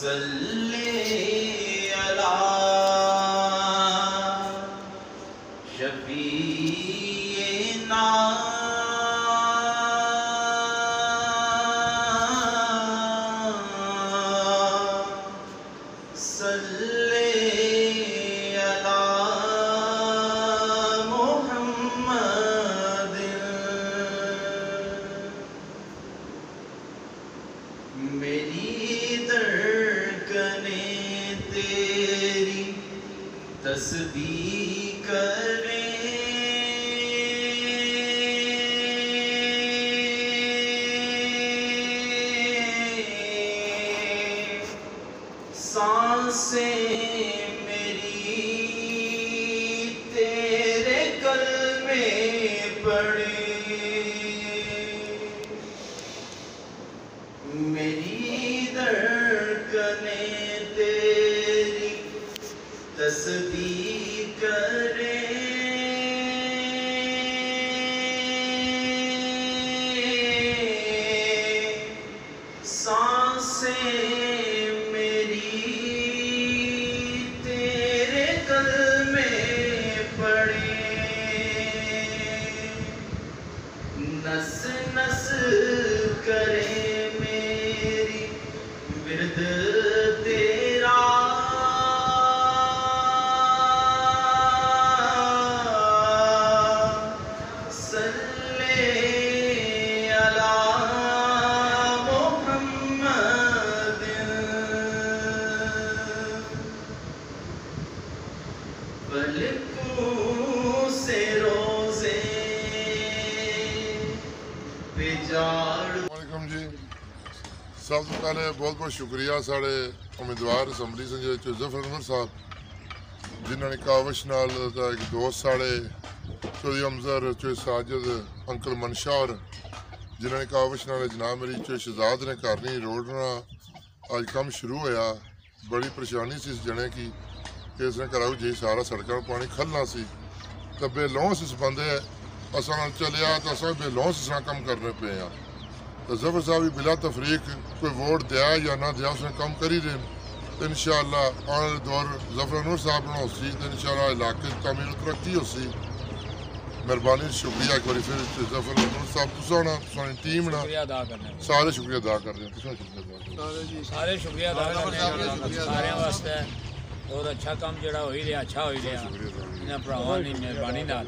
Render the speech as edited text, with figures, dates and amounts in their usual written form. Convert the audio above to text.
صلی علی شفیعنا صلی علی محمد میری دھڑکنیں تیری تسبیح کریں سانسیں میری تیرے کلمے پڑھیں میری دھڑکنیں تیری تسبیح کریں سانسیں میری تیرے کلمے پڑھیں نس نس کرے میری ورد تیرا صلی علی محمد پلکوں سے روزے پہ جاڑ وعلیکم جی سب تو پہلے بہت بہت شکریہ سارے امیدوار اسمبلی سے ظفر انور صاحب جنہوں نے کاوش نال ایک دوست ساڑے چودھری امزر چوہی ساجد انکل منشا اور جنہوں نے کاوش نال جناب میری چوہی شہزاد نے کرنی روڈنا آج کم شروع ہویا بڑی پریشانی سی اس جنے کی کہ اس نے کراؤ جی سارا سڑکوں پانی کھلنا سی تو بے لونس اس بندے اصل چلیا تو اصل بے لونس اس کم کرنے پہ ہیں تو ظفر صاحب بلا تفریق کوئی ووٹ دیا یا نہ دیا اس نے کم کری رہے تو انشاءاللہ آنے والے دور ظفر انور صاحب نے ہوسی تو انشاءاللہ علاقے تعمیر و ترقی ہوسی مہربانی شکریہ ایک بار پھر ظفر انور صاحب تساں ساری ٹیم نا سارے شکریہ ادا کر رہے ہیں سارے شکریہ ادا کرنے سارے واسطے بہت اچھا کام جڑا ہوئی رہا اچھا ہوئی رہا انہاں بھراواں دی مہربانی نال